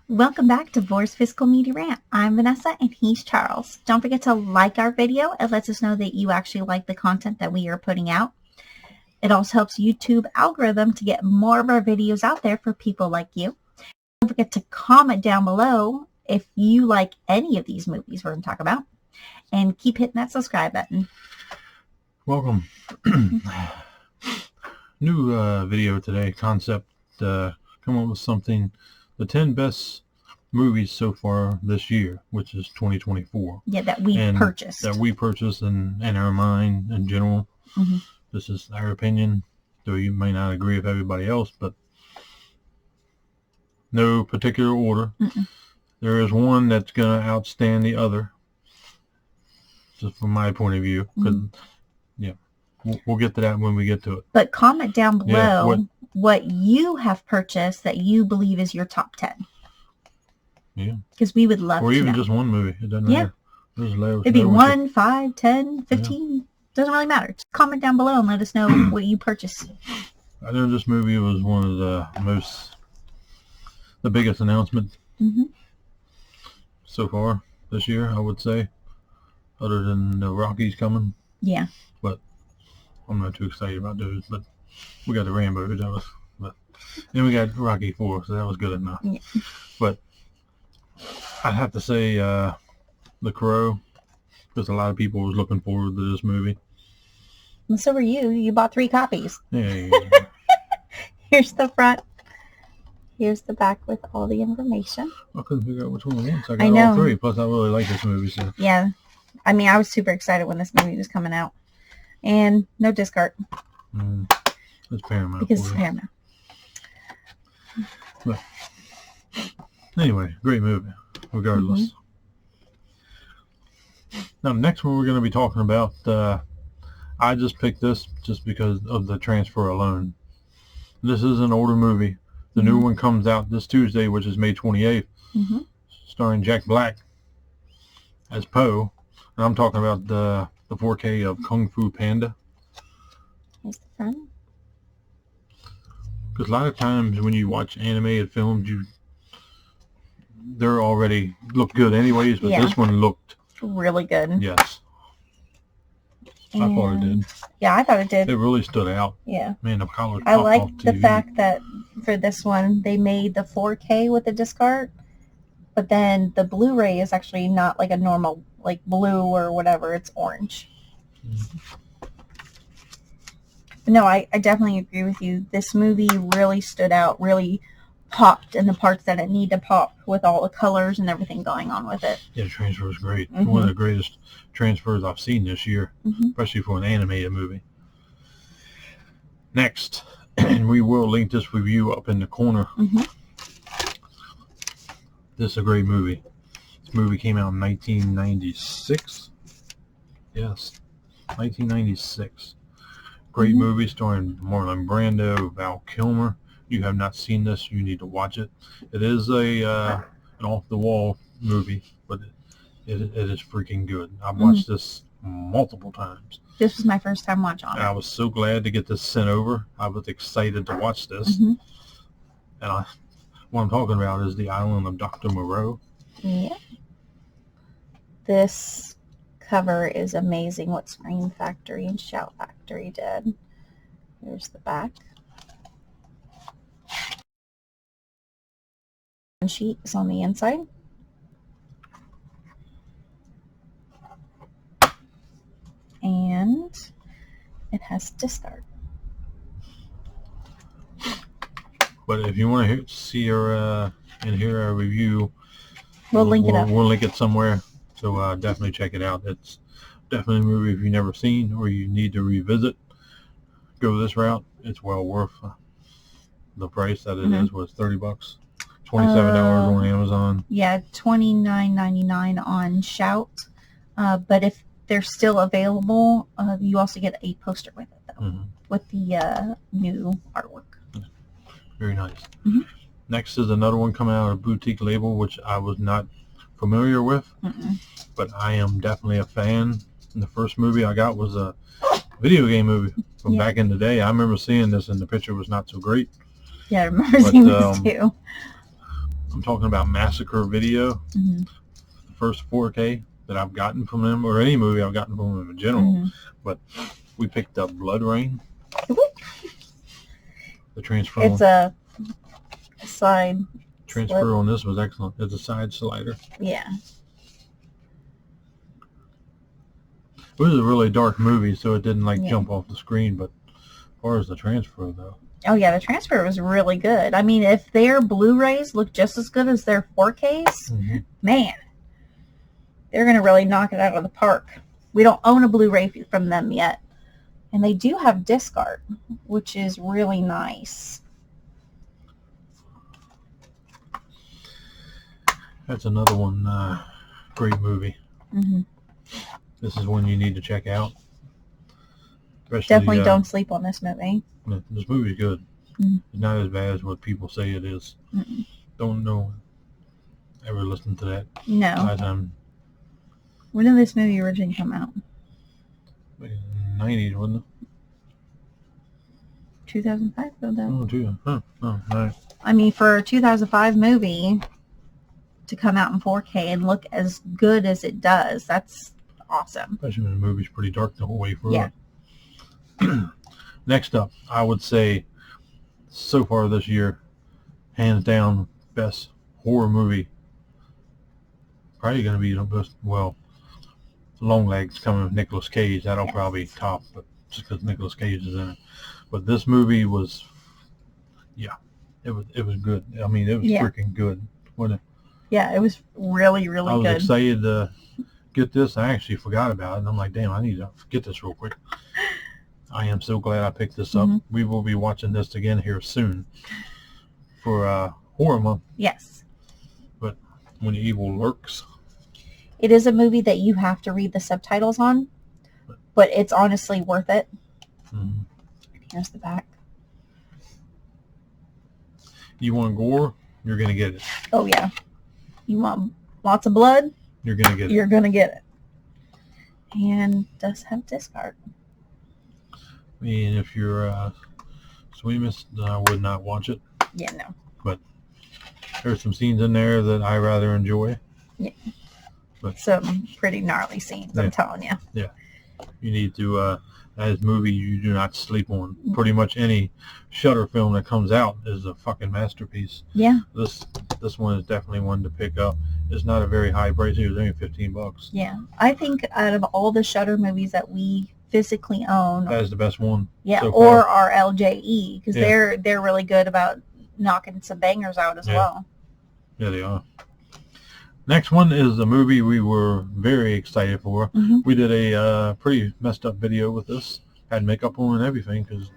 Welcome back to Vor's Fiscal Media Rant. I'm Vanessa and he's Charles. Don't forget to like our video. It lets us know that you actually like the content that we are putting out. It also helps YouTube algorithm to get more of our videos out there for people like you. Don't forget to comment down below if you like any of these movies we're going to talk about. And keep hitting that subscribe button. Welcome. New video today. Concept. Come up with something. The 10 best movies so far this year, which is 2024. Yeah, that we purchased. That we purchased in our mind in general. Mm-hmm. This is our opinion, though you may not agree with everybody else, but no particular order. Mm-mm. There is one that's going to outstand the other, just from my point of view. Mm-hmm. Yeah, we'll get to that when we get to it. But comment down below what you have purchased that you believe is your top 10. Yeah. Because we would love to know. Or even just one movie. It doesn't matter. It'd be 1, 5, 10, 15. Yeah. Doesn't really matter. Just comment down below and let us know what you purchased. I know this movie was one of the biggest announcement so far this year, I would say, other than the Rockies coming. Yeah. But I'm not too excited about those. But we got the Rambo. And we got Rocky 4, so that was good enough. Yeah. But I'd have to say The Crow, because a lot of people was looking forward to this movie. And so were you. You bought 3 copies. Yeah. Here's the front. Here's the back with all the information. I couldn't figure out which one it was. I got all 3. Plus, I really like this movie. So. Yeah. I mean, I was super excited when this movie was coming out. And no disc art. It's Paramount. Because it's Paramount. But anyway, great movie, regardless. Now, the next one we're going to be talking about, I just picked this just because of the transfer alone. This is an older movie. The new one comes out this Tuesday, which is May 28th, starring Jack Black as Poe. And I'm talking about the 4K of Kung Fu Panda. Here's the front. Because a lot of times when you watch animated films, they're already look good anyways, but this one looked really good. Yes. And I thought it did. Yeah, I thought it did. It really stood out. Yeah. Man, the color. I like the fact that for this one, they made the 4K with the disc art, but then the Blu-ray is actually not like a normal, like blue or whatever. It's orange. But no, I definitely agree with you. This movie really stood out, really popped in the parts that it needed to pop with all the colors and everything going on with it. Yeah, the transfer was great. One of the greatest transfers I've seen this year, especially for an animated movie. Next, and we will link this review up in the corner. This is a great movie. This movie came out in 1996. Yes, 1996. Great movie starring Marlon Brando, Val Kilmer. You have not seen this, you need to watch it. It is an off-the-wall movie, but it is freaking good. I've watched this multiple times. This was my first time watching it. I was so glad to get this sent over. I was excited to watch this. And what I'm talking about is The Island of Dr. Moreau. Yeah. This cover is amazing what Scream Factory and Shout Factory did. Here's the back. Sheet is on the inside. And it has disc art. But if you want to see her and hear our review, we'll link it up. We'll link it somewhere. So definitely check it out. It's definitely a movie if you've never seen or you need to revisit. Go this route. It's well worth the price that it is. Was $30, $27 on Amazon. Yeah, $29.99 on Shout. But if they're still available, you also get a poster with it though, with the new artwork. Very nice. Next is another one coming out of a boutique label, which I was not familiar with, but I am definitely a fan. And the first movie I got was a video game movie from back in the day. I remember seeing this, and the picture was not so great. Yeah, I remember seeing this too. I'm talking about Massacre Video, Mm-hmm. the first 4K that I've gotten from them, or any movie I've gotten from them in general. Mm-hmm. But we picked up Blood Rain. The transfer It's a side. transfer on this was excellent. It's a side slider. Yeah. It was a really dark movie, so it didn't like Yeah. jump off the screen. But as far as the transfer, though, Oh yeah, the transfer was really good. I mean, if their Blu-rays look just as good as their 4Ks, man, they're gonna really knock it out of the park. We don't own a Blu-ray from them yet, and they do have disc art, which is really nice. that's another one. Great movie. Mm-hmm. This is one you need to check out. Especially, Definitely don't sleep on this movie. This movie's good. Mhm. It's not as bad as what people say it is. Mm-mm. Don't know. Ever listen to that? No. Last time, When did this movie originally come out? in the 90s, wasn't it? 2005, though. Oh, too. Huh. Oh, no. I mean, for a 2005 movie to come out in 4K and look as good as it does, that's awesome. Especially when the movie's pretty dark the whole way through. Yeah. Next up, I would say, so far this year, hands down, best horror movie. Probably going to be the best, well, Longlegs coming with Nicolas Cage. That'll Yes. probably top, but just because Nicolas Cage is in it. But this movie was, yeah, it was good. I mean, it was Yeah. freaking good, wasn't it? Yeah, it was really, really I was good. excited to get this. I actually forgot about it, and I'm like, damn, I need to get this real quick. I am so glad I picked this up. Mhm. We will be watching this again here soon for Horror Month, Yes. When Evil Lurks. It is a movie that you have to read the subtitles on, but it's honestly worth it. Mhm. Here's the back. You want gore? You're going to get it. Oh, yeah. You want lots of blood? You're going to get it. You're going to get it. And does have disc art. I mean, if you're sweetness, I would not watch it. Yeah, no. There's some scenes in there that I rather enjoy. Some pretty gnarly scenes, Yeah. I'm telling you. You need to, as movie you do not sleep on. Pretty much any Shudder film that comes out is a fucking masterpiece. Yeah. This one is definitely one to pick up. It's not a very high price. It was only $15. Yeah. I think out of all the Shudder movies that we physically own, That is the best one. yeah, so or far. our LJE, because Yeah. they're really good about knocking some bangers out as Yeah. well. Yeah, they are. Next one is a movie we were very excited for. Mhm. We did a pretty messed up video with this. Had makeup on and everything because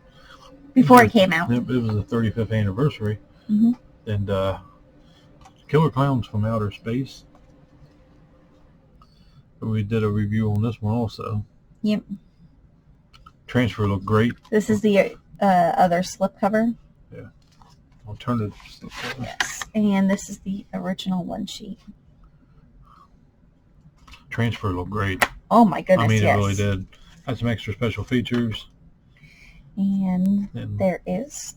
Before it came out. it was the 35th anniversary. Mhm. And Killer Clowns from Outer Space. We did a review on this one also. Yep. Transfer looked great. This is the other slipcover. Alternative. Yes. And this is the original one sheet. Transfer looked great. Oh my goodness, I mean, yes. it really did. Had some extra special features. And And there is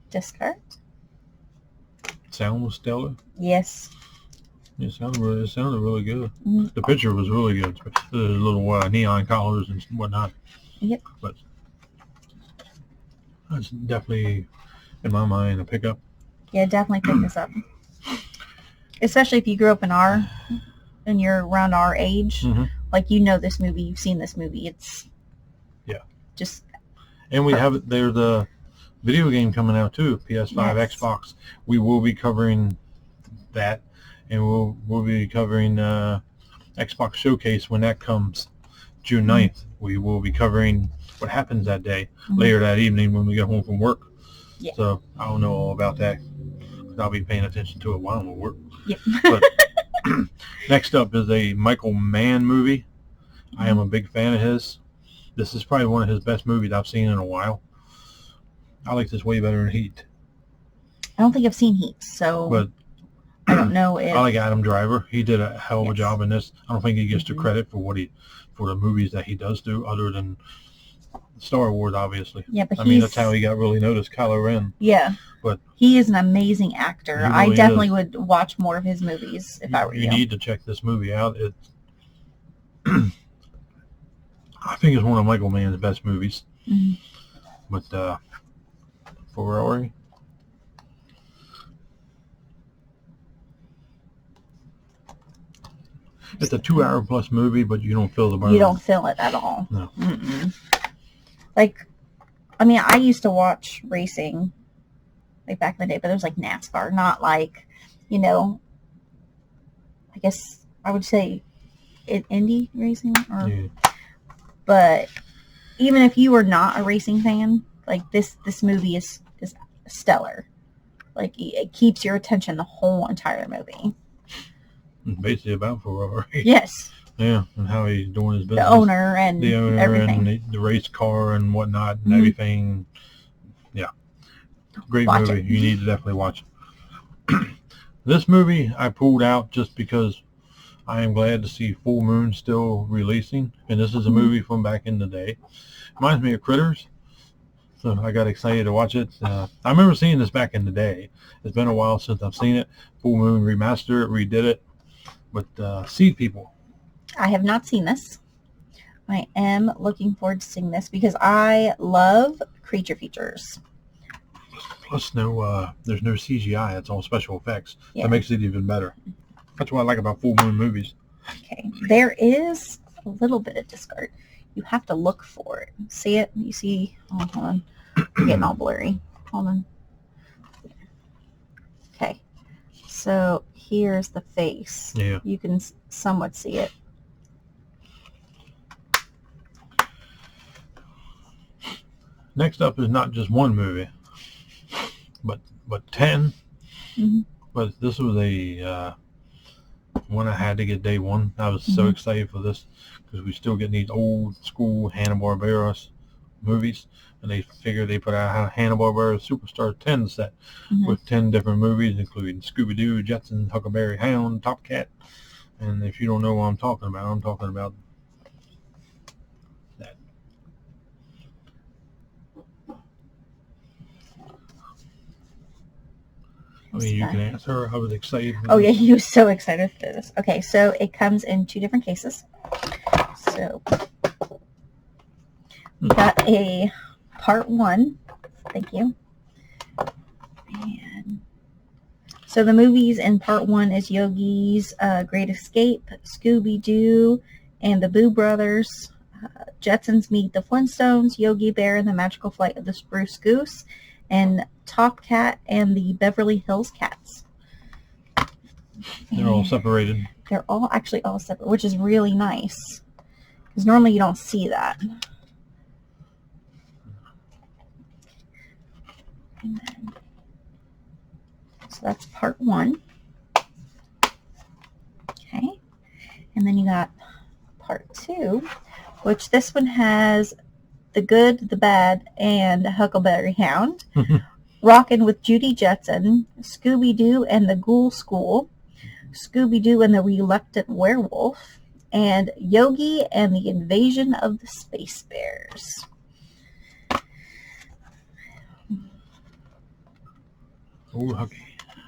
disc art. sound was stellar. Yes. It sounded really good. Mhm. The picture was really good. There's little neon colors and whatnot. Yep. But that's definitely, in my mind, a pickup. Yeah, definitely pick this up. Especially if you grew up and you're around our age. Mhm. Like, you know this movie, you've seen this movie. It's just And we have there's a video game coming out too, PS5, Yes. Xbox. We will be covering that, and we'll be covering Xbox Showcase when that comes June 9th. We will be covering what happens that day, later that evening when we get home from work. Yeah. So I don't know all about that. I'll be paying attention to it while I'm at work. Yep. But next up is a Michael Mann movie. I am a big fan of his. This is probably one of his best movies I've seen in a while. I like this way better than Heat. I don't think I've seen Heat, so But I don't know if I like Adam Driver. He did a hell of a Yes. job in this. I don't think he gets the Mhm. credit for the movies that he does do, other than Star Wars, obviously. Yeah, but I mean, that's how he got really noticed, Kylo Ren. Yeah. But he is an amazing actor. Really I definitely would watch more of his movies if I were you. You need to check this movie out. It's I think it's one of Michael Mann's best movies. Mm-hmm. But Ferrari. It's a 2-hour plus movie, but you don't feel the burn. You don't feel it at all. No. Mm-mm. Like, I mean, I used to watch racing, like back in the day, but it was like NASCAR, not like, you know, I guess I would say indie racing. Yeah. But even if you were not a racing fan, like this movie is stellar. Like, it keeps your attention the whole entire movie. It's basically about Ferrari. Yes. Yeah, and how he's doing his business. The owner and everything. And the race car and whatnot and everything. Yeah. Great movie. You need to definitely watch it. This movie I pulled out just because I am glad to see Full Moon still releasing. And this is a movie from back in the day. Reminds me of Critters. So I got excited to watch it. I remember seeing this back in the day. It's been a while since I've seen it. Full Moon remastered it, redid it. But Seed People. I have not seen this. I am looking forward to seeing this because I love creature features. Plus, there's no CGI. It's all special effects. Yeah. That makes it even better. That's what I like about Full Moon movies. Okay. There is a little bit of discard. You have to look for it. See it? You see? Oh, hold on. I'm getting all blurry. Hold on. Okay. So here's the face. Yeah. You can somewhat see it. Next up is not just one movie, but 10. Mm-hmm. But this was a one I had to get day one. I was so excited for this because we still get these old school Hanna-Barbera movies, and they figure they put out a Hanna-Barbera Superstar 10 set with 10 different movies, including Scooby-Doo, Jetsons, Huckleberry Hound, Top Cat. And if you don't know what I'm talking about that. I mean, you can ask her. I was excited. Oh, yeah, he was so excited for this. Okay, so it comes in 2 different cases. So we got a part 1. Thank you. And so the movies in part 1 is Yogi's Great Escape, Scooby-Doo, and the Boo Brothers, Jetsons Meet the Flintstones, Yogi Bear and the Magical Flight of the Spruce Goose, and Top Cat and the Beverly Hills Cats. They're all separated. They're actually all separate, which is really nice. Because normally you don't see that. And then, so that's part 1. Okay. And then you got part 2, which this one has The Good, the Bad, and Huckleberry Hound. Rockin' with Judy Jetson, Scooby-Doo and the Ghoul School, Scooby-Doo and the Reluctant Werewolf, and Yogi and the Invasion of the Space Bears. Oh, Huggy.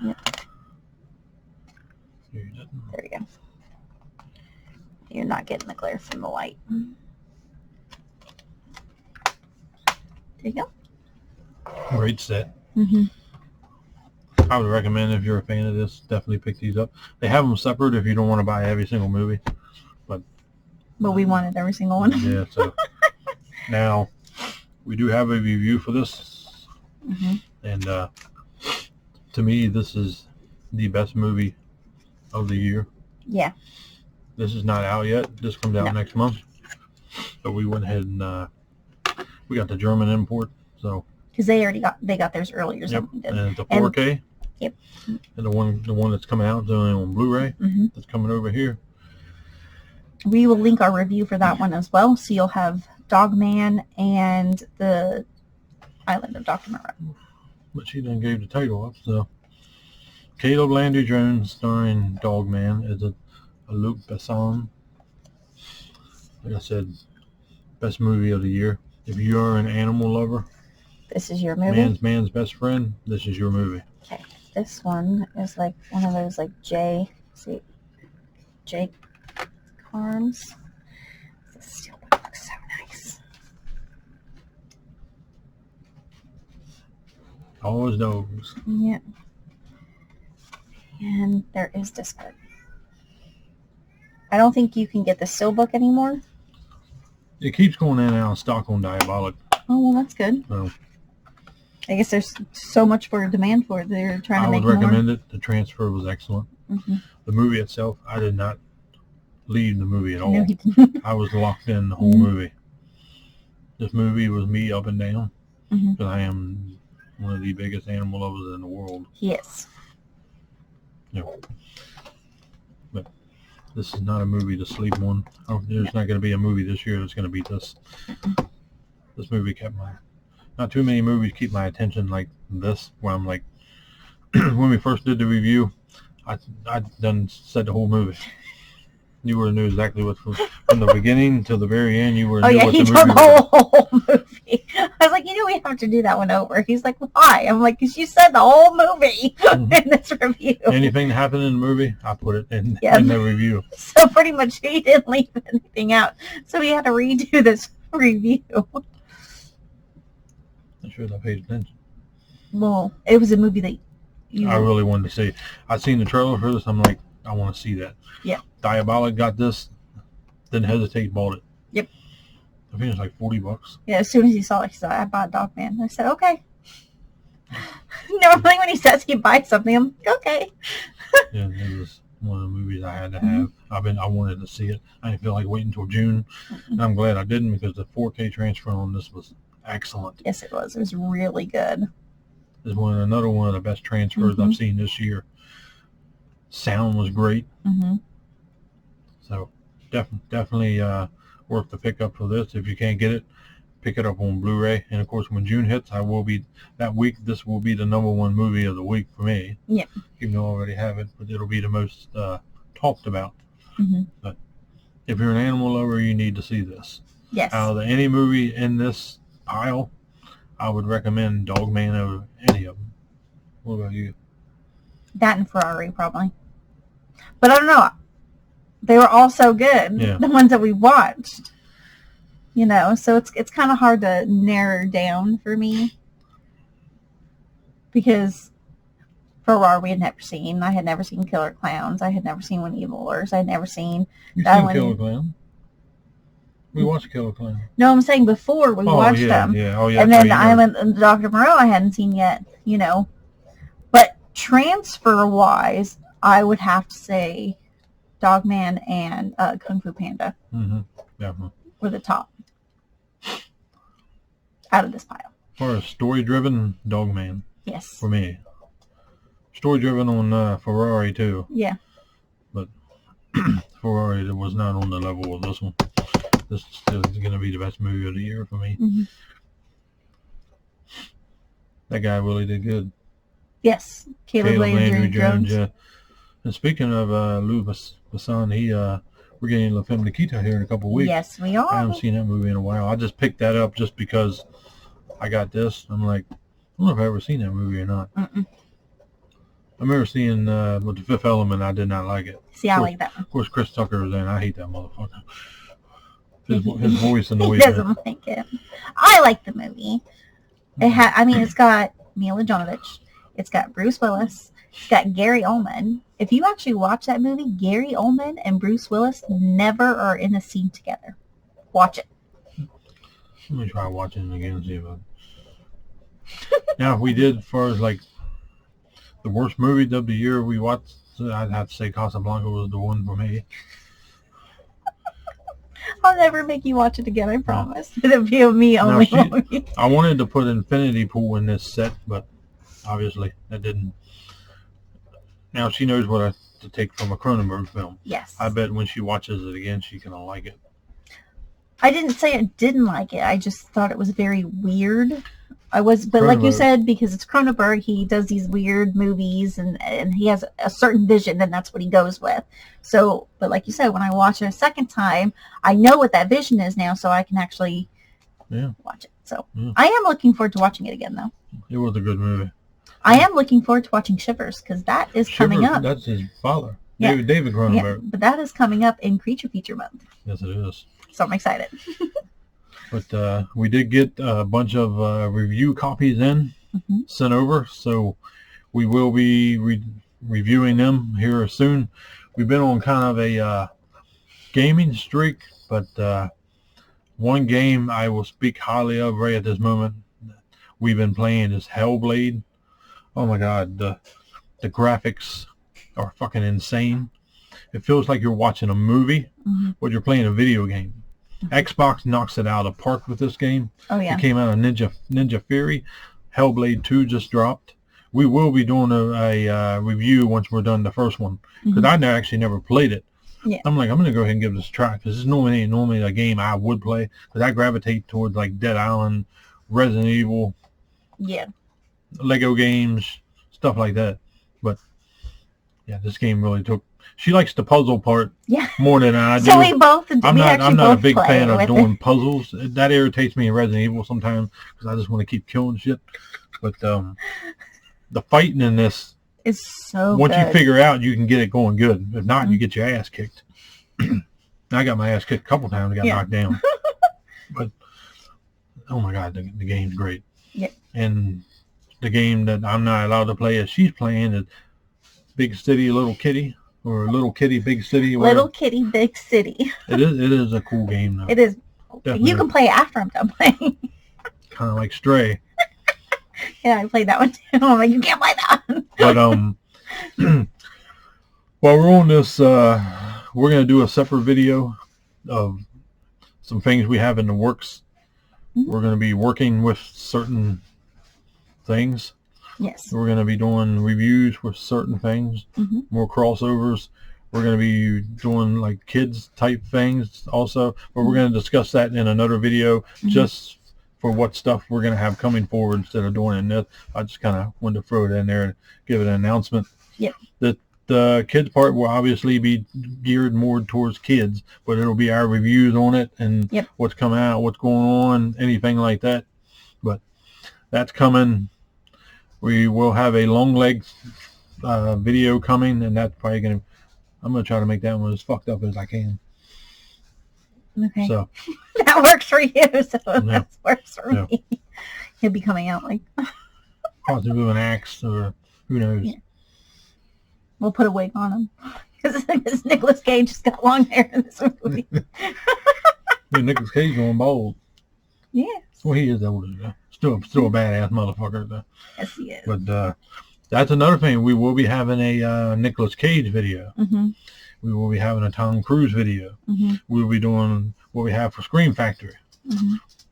Yep. There you go. You're not getting the glare from the light. There you go. Great set. Mm-hmm. I would recommend if you're a fan of this, definitely pick these up. They have them separate if you don't want to buy every single movie. But we wanted every single one. Yeah, so now we do have a review for this. And to me, this is the best movie of the year. Yeah. This is not out yet. This comes out next month. But we went ahead and we got the German import, so. Because they got theirs earlier. Yep. And it's a 4K. Yep. And the one that's coming out is only on Blu-ray. That's coming over here. We will link our review for that one as well, so you'll have Dogman and the Island of Dr. Moreau. But she then gave the title up, so. Caleb Landry Jones starring Dogman is a Luc Besson. Like I said, best movie of the year. If you are an animal lover, this is your movie. Man's best friend, this is your movie. Okay, this one is like one of those like J Carnes. This steelbook looks so nice. Always dogs. Yeah. And there is Discard. I don't think you can get the steelbook anymore. It keeps going in and out of stock on Diabolic. Oh, well, that's good. So I guess there's so much for demand for it. They're trying to make more. I would recommend it. The transfer was excellent. Mm-hmm. The movie itself, I did not leave the movie at all. No, he didn't. I was locked in the whole movie. This movie was me up and down because I am one of the biggest animal lovers in the world. Yes. Yeah. But this is not a movie to sleep on. There's not going to be a movie this year that's going to beat this. This movie kept not too many movies keep my attention like this, where I'm like, when we first did the review, I done said the whole movie. You would have knew exactly what from the beginning to the very end. You would have knew what the movie was. The whole movie. I was like, we have to do that one over. He's like, why? I'm like, because you said the whole movie in this review. Anything that happened in the movie, I put it in the review. So pretty much he didn't leave anything out. So we had to redo this review. I should have paid attention. Well, it was a movie that I really wanted to see. I seen the trailer for this. I'm like, I want to see that. Yeah. Diabolic got this. Didn't hesitate, bought it. Yep. I think it's like $40. Yeah, as soon as he saw it, he said, I bought Dogman. I said, okay. Normally when he says he buys something, I'm like, okay. Yeah, it was one of the movies I had to have. I wanted to see it. I didn't feel like waiting until June. And I'm glad I didn't, because the 4K transfer on this was excellent. Yes, it was. It was really good. It's another one of the best transfers I've seen this year. Sound was great. So definitely worth the pickup for this. If you can't get it, pick it up on Blu-ray. And of course, when June hits, this will be the #1 movie of the week for me. Yeah. Even though I already have it, but it'll be the most talked about. But if you're an animal lover, you need to see this. Yes. Out of any movie in this pile, I would recommend Dogman over any of them. What about you? That and Ferrari, probably. But I don't know. They were all so good. Yeah. The ones that we watched. So it's kind of hard to narrow down for me. Because Ferrari we had never seen. I had never seen Killer Clowns. I had never seen When Evil Lures. I had never seen... You've seen Killer Clown? We watched Killer Clown. No, I'm saying before we watched them. Yeah. Oh, yeah. And then the Island and Dr. Moreau I hadn't seen yet, But transfer-wise, I would have to say Dogman and Kung Fu Panda Definitely. were the top out of this pile. As far as story-driven, Dogman. Yes. For me. Story-driven on Ferrari, too. Yeah. But Ferrari was not on the level of this one. This is going to be the best movie of the year for me. That guy really did good. Yes. Caleb Landry Jones. Yeah. And speaking of Lou Besson, we're getting La Femme Nikita here in a couple of weeks. Yes, we are. I haven't seen that movie in a while. I just picked that up just because I got this. I'm like, I don't know if I've ever seen that movie or not. I remember seeing with The Fifth Element. I did not like it. See, I like that one. Of course, Chris Tucker was in. I hate that motherfucker. His voice annoys me. He doesn't like it. I like the movie. It's got Mila Jovovich. It's got Bruce Willis. It's got Gary Oldman. If you actually watch that movie, Gary Oldman and Bruce Willis never are in a scene together. Watch it. Let me try watching it again and see if Now, we did, as far as like the worst movie of the year we watched, I'd have to say Casablanca was the one for me. I'll never make you watch it again, I promise. It'll be a me only movie. I wanted to put Infinity Pool in this set, but obviously that didn't. Now she knows what to take from a Cronenberg film. Yes. I bet when she watches it again, she's going to like it. I didn't say I didn't like it. I just thought it was very weird. But like you said, because it's Cronenberg, he does these weird movies and he has a certain vision, and that's what he goes with. So, but like you said, when I watch it a second time, I know what that vision is now, so I can actually Yeah. watch it. So Yeah. I am looking forward to watching it again, though. It was a good movie. I am looking forward to watching Shivers because that is coming up. That's his father, Yeah. David Cronenberg. Yeah, but that is coming up in Creature Feature Month. Yes, it is. So I'm excited. But we did get a bunch of review copies in, sent over, so we will be reviewing them here soon. We've been on kind of a gaming streak, but one game I will speak highly of right at this moment we've been playing is Hellblade. Oh my god, the graphics are fucking insane. It feels like you're watching a movie, but you're playing a video game. Xbox knocks it out of the park with this game. Oh yeah. It came out of Ninja Fury. Hellblade 2 just dropped. We will be doing a review once we're done the first one, because I actually never played it. Yeah. I'm like, I'm going to go ahead and give this a try, because this is normally a game I would play, because I gravitate towards like Dead Island, Resident Evil, Lego games, stuff like that. But yeah, this game really took. She likes the puzzle part more than I do. So we both. I'm not a big fan of doing puzzles. That irritates me in Resident Evil sometimes, because I just want to keep killing shit. But the fighting in this is so once good. You figure out, you can get it going good. If not, you get your ass kicked. I got my ass kicked a couple times. I got knocked down. But oh my god, the game's great. Yeah. And the game that I'm not allowed to play as she's playing is Big City Little Kitty, or Little Kitty Big City. Little Kitty Big City. It is a cool game though. It is. Definitely. You can play it after I'm done playing. Kind of like Stray. Yeah, I played that one too. I'm like, you can't play that one. But while we're on this, we're gonna do a separate video of some things we have in the works. We're gonna be working with certain things. Yes. We're gonna be doing reviews with certain things, more crossovers. We're gonna be doing like kids type things also, but we're gonna discuss that in another video, just for what stuff we're gonna have coming forward instead of doing it in this. I just kind of wanted to throw it in there and give it an announcement. Yep. That the kids part will obviously be geared more towards kids, but it'll be our reviews on it and what's coming out, what's going on, anything like that. But that's coming. We will have a long leg video coming, and that's probably gonna. I'm gonna try to make that one as fucked up as I can. Okay. So that works for you. So that works for me. He'll be coming out like possibly with an axe, or who knows. Yeah. We'll put a wig on him because Nicolas Cage has got long hair in this movie. Nicolas Cage going bald. Yeah. Well, he is older though. Still a badass motherfucker though. Yes, he is. But that's another thing. We will be having a Nicolas Cage video. We will be having a Tom Cruise video. We'll be doing what we have for Scream Factory.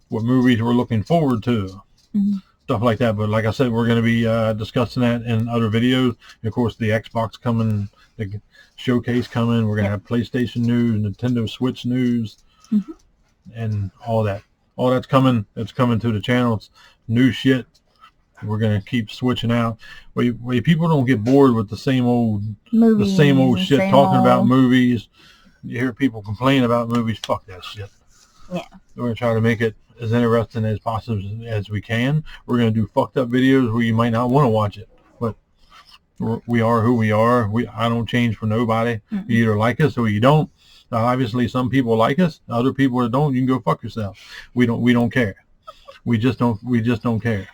What movies we're looking forward to. Stuff like that. But like I said, we're going to be discussing that in other videos. And of course, the Xbox coming, the showcase coming. We're going to have PlayStation news, Nintendo Switch news, and all that. All that's coming. It's coming to the channel. It's new shit. We're going to keep switching out. Where people don't get bored with the same old movies, shit, talking about movies. You hear people complain about movies. Fuck that shit. Yeah. We're going to try to make it as interesting as possible as we can. We're going to do fucked up videos where you might not want to watch it. But we are who we are. I don't change for nobody. You either like us or you don't. Now, obviously, some people like us. Other people that don't, you can go fuck yourself. We don't care. We just don't care.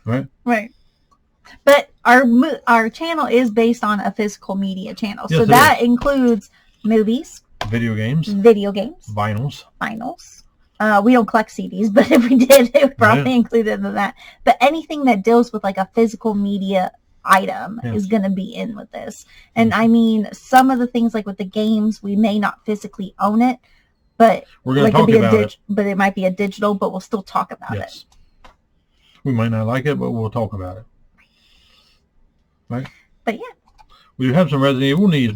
Right? Right. But our channel is based on a physical media channel. Yes, so that includes movies, video games, vinyls. We don't collect CDs, but if we did, it would probably include it in that. But anything that deals with like a physical media item is going to be in with this. And I mean, some of the things like with the games, we may not physically own it, but we're going to talk about it. But it might be a digital, but we'll still talk about it. We might not like it, but we'll talk about it. Right? But yeah. We have some Resident Evil news